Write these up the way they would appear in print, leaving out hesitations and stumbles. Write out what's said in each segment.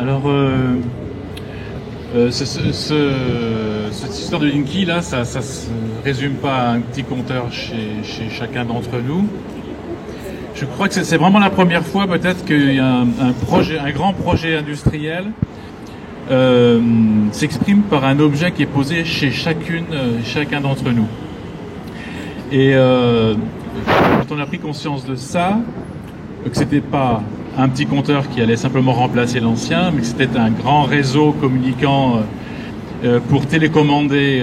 Alors, cette histoire de Linky, là, ça se résume pas à un petit compteur chez chacun d'entre nous. Je crois que c'est vraiment la première fois, peut-être, qu'il y a un grand projet industriel s'exprime par un objet qui est posé chez chacun d'entre nous. Et quand on a pris conscience de ça, que c'était pas un petit compteur qui allait simplement remplacer l'ancien, mais que c'était un grand réseau communiquant pour télécommander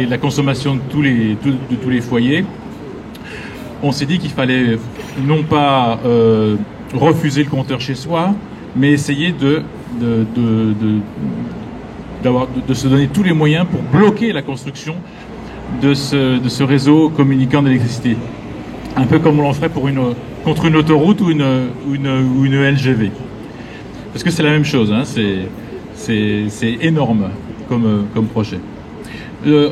la consommation de tous les foyers, on s'est dit qu'il fallait non pas refuser le compteur chez soi, mais essayer de se donner tous les moyens pour bloquer la construction de ce réseau communicant d'électricité. Un peu comme on l'en ferait contre une autoroute ou une LGV. Parce que c'est la même chose, hein, c'est énorme comme projet.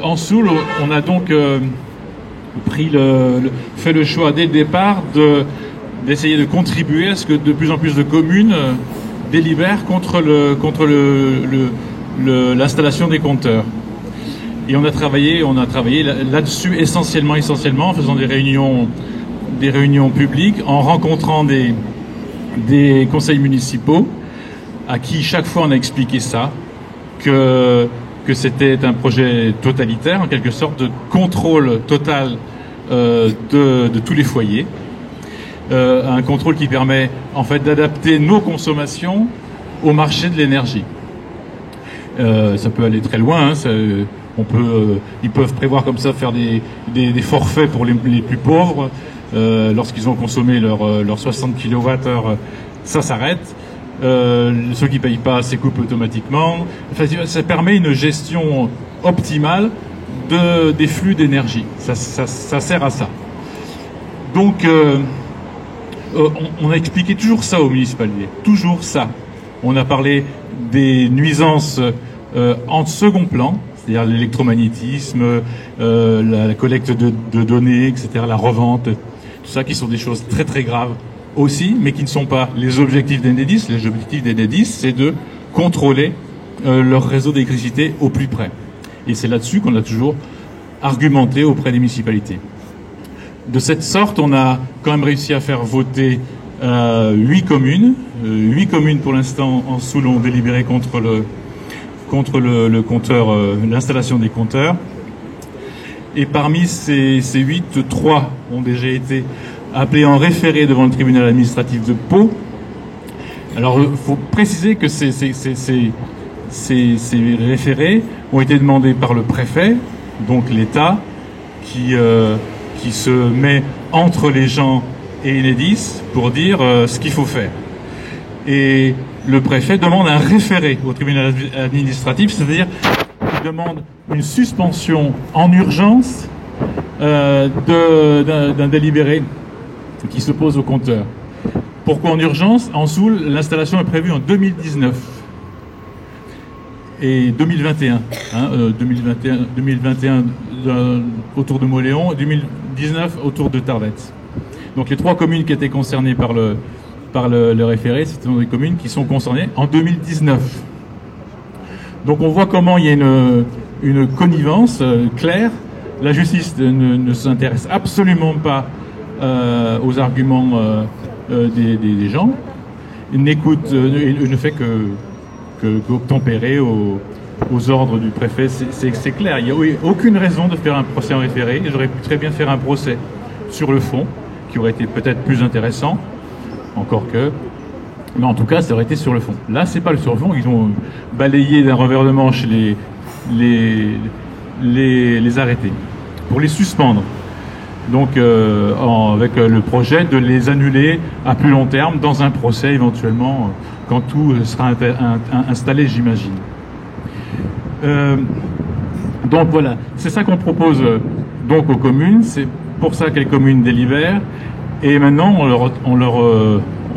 En Soule, on a donc fait le choix dès le départ d'essayer de contribuer à ce que de plus en plus de communes délibèrent contre l'installation des compteurs. Et on a travaillé là-dessus essentiellement en faisant des réunions publiques, en rencontrant des conseils municipaux à qui chaque fois on a expliqué ça, que c'était un projet totalitaire, en quelque sorte de contrôle total de tous les foyers, un contrôle qui permet en fait d'adapter nos consommations au marché de l'énergie. Ça peut aller très loin, hein, ils peuvent prévoir comme ça faire des forfaits pour les plus pauvres. Lorsqu'ils ont consommé leurs 60 kWh, ça s'arrête. Ceux qui ne payent pas, c'est coupé automatiquement. Enfin, ça permet une gestion optimale des flux d'énergie. Ça sert à ça. Donc, on a expliqué toujours ça aux municipalités. Toujours ça. On a parlé des nuisances en second plan, c'est-à-dire l'électromagnétisme, la collecte de données, etc., la revente, tout ça qui sont des choses très très graves aussi, mais qui ne sont pas les objectifs d'Enedis. Les objectifs d'Enedis, c'est de contrôler leur réseau d'électricité au plus près. Et c'est là-dessus qu'on a toujours argumenté auprès des municipalités. De cette sorte, on a quand même réussi à faire voter 8 communes. 8 communes pour l'instant en Soule ont délibéré contre le compteur, l'installation des compteurs. Et parmi ces 8, 3 ont déjà été appelés en référé devant le tribunal administratif de Pau. Alors, il faut préciser que ces référés ont été demandés par le préfet, donc l'État, qui se met entre les gens et Enedis pour dire ce qu'il faut faire. Et le préfet demande un référé au tribunal administratif, c'est-à-dire qu'il demande une suspension en urgence d'un délibéré qui se pose au compteur. Pourquoi en urgence? En Soule, l'installation est prévue en 2019 et 2021. 2021 autour de Mauléon et 2019 autour de Tarvette. Donc les 3 communes qui étaient concernées par le référé, c'était des communes qui sont concernées en 2019. Donc on voit comment il y a une connivence claire. La justice ne s'intéresse absolument pas aux arguments des gens. Il n'écoute, ne fait qu'obtempérer aux ordres du préfet. C'est clair. Il n'y a aucune raison de faire un procès en référé. J'aurais pu très bien faire un procès sur le fond, qui aurait été peut-être plus intéressant, encore que. Mais en tout cas, ça aurait été sur le fond. Là, c'est pas sur le fond. Ils ont balayé d'un revers de manche les arrêter, pour les suspendre. Donc, avec le projet de les annuler à plus long terme dans un procès éventuellement, quand tout sera installé, j'imagine. Donc voilà, c'est ça qu'on propose donc aux communes. C'est pour ça que les communes délibèrent. Et maintenant, on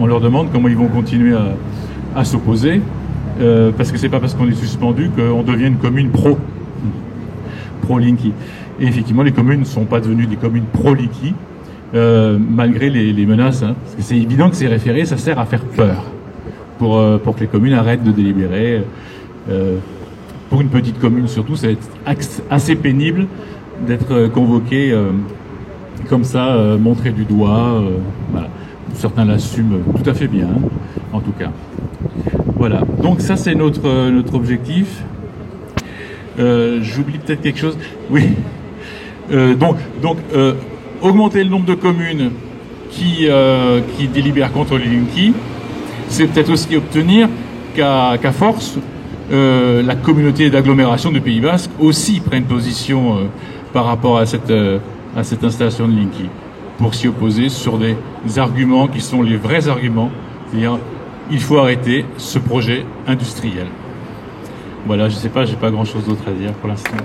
leur demande comment ils vont continuer à s'opposer, parce que c'est pas parce qu'on est suspendu qu'on devient une commune pro-Linky. Et effectivement, les communes ne sont pas devenues des communes pro-Linky, malgré les menaces, hein, parce que c'est évident que ces référés, ça sert à faire peur. pour que les communes arrêtent de délibérer. Pour une petite commune surtout, ça va être assez pénible d'être convoqué comme ça, montré du doigt. Voilà. Certains l'assument tout à fait bien, en tout cas. Voilà. Donc ça, c'est notre objectif. J'oublie peut-être quelque chose. Oui. Donc augmenter le nombre de communes qui délibèrent contre les Linky, c'est peut-être aussi obtenir qu'à force, la communauté d'agglomération du Pays Basque aussi prenne position par rapport à cette installation de Linky, pour s'y opposer sur des arguments qui sont les vrais arguments, c'est-à-dire il faut arrêter ce projet industriel. Voilà, je sais pas, j'ai pas grand-chose d'autre à dire pour l'instant.